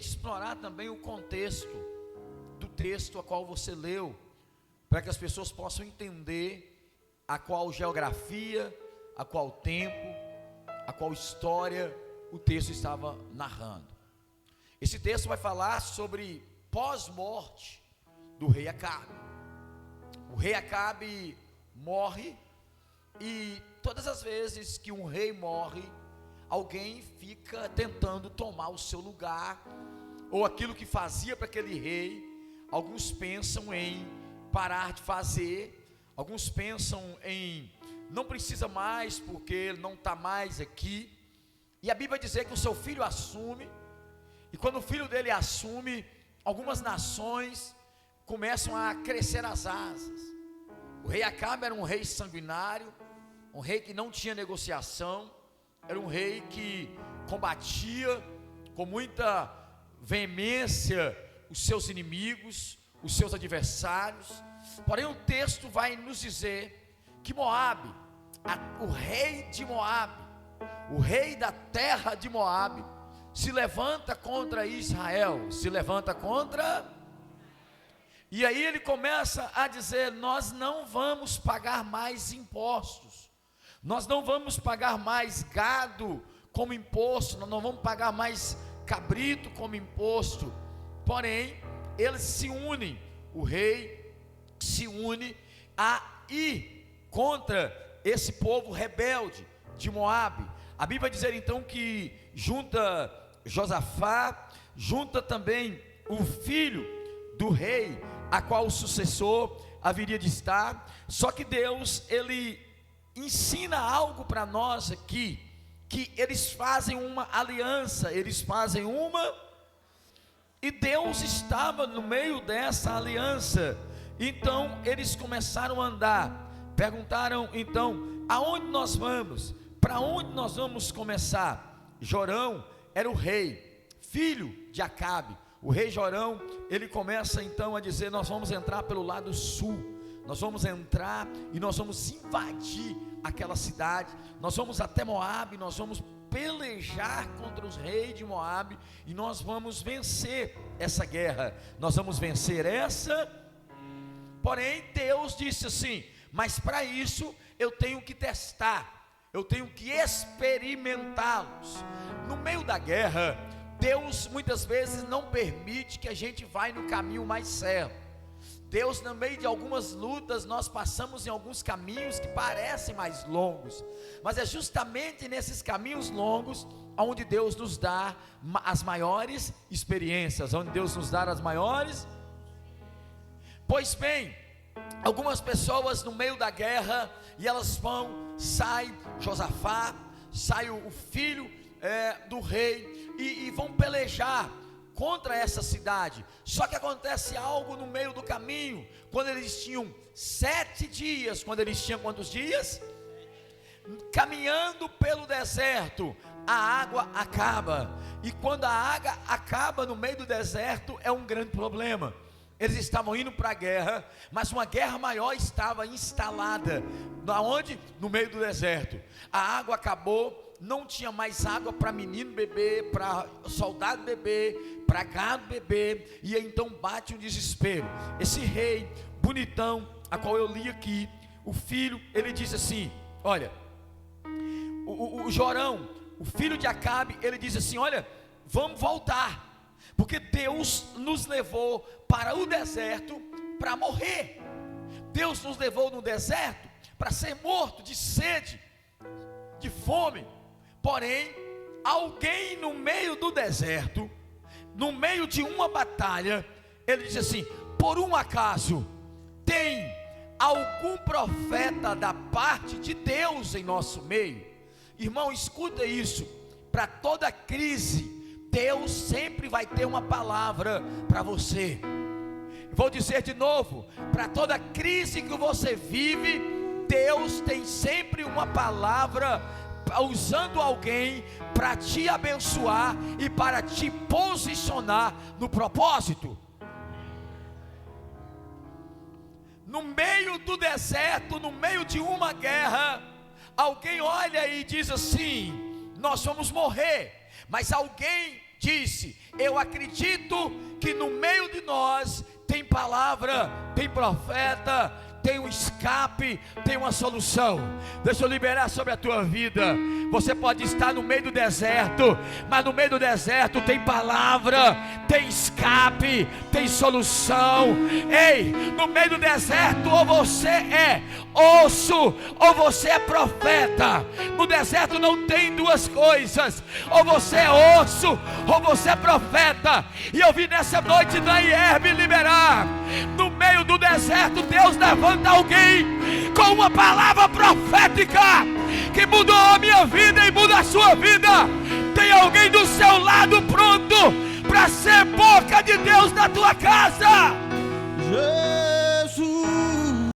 tente explorar também o contexto do texto a qual você leu, para que as pessoas possam entender a qual geografia, a qual tempo, a qual história o texto estava narrando. Esse texto vai falar sobre pós-morte do rei Acabe. O rei Acabe morre, e todas as vezes que um rei morre, alguém fica tentando tomar o seu lugar, ou aquilo que fazia para aquele rei. Alguns pensam em parar de fazer, alguns pensam em não precisa mais porque ele não está mais aqui. E a Bíblia vai dizer que o seu filho assume, e quando o filho dele assume, algumas nações começam a crescer as asas. O rei Acabe era um rei sanguinário, um rei que não tinha negociação, era um rei que combatia com muita veemência os seus inimigos, os seus adversários. Porém o texto vai nos dizer que Moabe, o rei de Moabe, o rei da terra de Moabe, se levanta contra Israel, se levanta contra. E aí ele começa a dizer: nós não vamos pagar mais impostos, nós não vamos pagar mais gado como imposto, nós não vamos pagar mais cabrito como imposto. Porém, eles se unem, o rei se une a ir contra esse povo rebelde de Moabe. A Bíblia vai dizer então que junta Josafá, junta também o filho do rei, a qual o sucessor haveria de estar. Só que Deus, ele ensina algo para nós aqui, que eles fazem uma aliança, e Deus estava no meio dessa aliança. Então eles começaram a andar, perguntaram então: aonde nós vamos? Para onde nós vamos começar? Jorão era o rei, filho de Acabe. O rei Jorão, ele começa então a dizer: nós vamos entrar pelo lado sul, nós vamos entrar e nós vamos invadir aquela cidade, nós vamos até Moabe, nós vamos pelejar contra os reis de Moabe, e nós vamos vencer essa guerra, nós vamos vencer essa. Porém Deus disse assim: mas para isso eu tenho que testar, eu tenho que experimentá-los. No meio da guerra, Deus muitas vezes não permite que a gente vá no caminho mais certo. Deus, no meio de algumas lutas, nós passamos em alguns caminhos que parecem mais longos, mas é justamente nesses caminhos longos onde Deus nos dá as maiores experiências, onde Deus nos dá as maiores. Pois bem, algumas pessoas no meio da guerra, e elas sai Josafá, sai o filho do rei, e vão pelejar contra essa cidade. Só que acontece algo no meio do caminho. Quando eles tinham 7 dias, quando eles tinham quantos dias? Caminhando pelo deserto, a água acaba. E quando a água acaba no meio do deserto, é um grande problema. Eles estavam indo para a guerra, mas uma guerra maior estava instalada. Aonde? No meio do deserto. A água acabou, não tinha mais água para menino beber, para soldado beber, para gado beber. E então bate um desespero. Esse rei bonitão, a qual eu li aqui, o filho, ele disse assim: olha, o Jorão, o filho de Acabe, ele disse assim: olha, vamos voltar, porque Deus nos levou para o deserto para morrer. Deus nos levou no deserto para ser morto de sede, de fome. Porém, alguém no meio do deserto, no meio de uma batalha, ele diz assim: por um acaso tem algum profeta da parte de Deus em nosso meio? Irmão, escuta isso. Para toda crise, Deus sempre vai ter uma palavra para você. Vou dizer de novo: para toda crise que você vive, Deus tem sempre uma palavra, usando alguém para te abençoar e para te posicionar no propósito. No meio do deserto, no meio de uma guerra, alguém olha e diz assim: nós vamos morrer. Mas alguém disse: eu acredito que no meio de nós tem palavra, tem profeta, tem um escape, tem uma solução. Deixa eu liberar sobre a tua vida. Você pode estar no meio do deserto, mas no meio do deserto tem palavra, tem escape, tem solução. Ei, no meio do deserto, ou você é osso, ou você é profeta. No deserto não tem duas coisas: ou você é osso, ou você é profeta. E eu vim nessa noite da IERB liberar. No meio do deserto, Deus levanta alguém com uma palavra profética que mudou a minha vida e muda a sua vida. Tem alguém do seu lado pronto para ser boca de Deus na tua casa.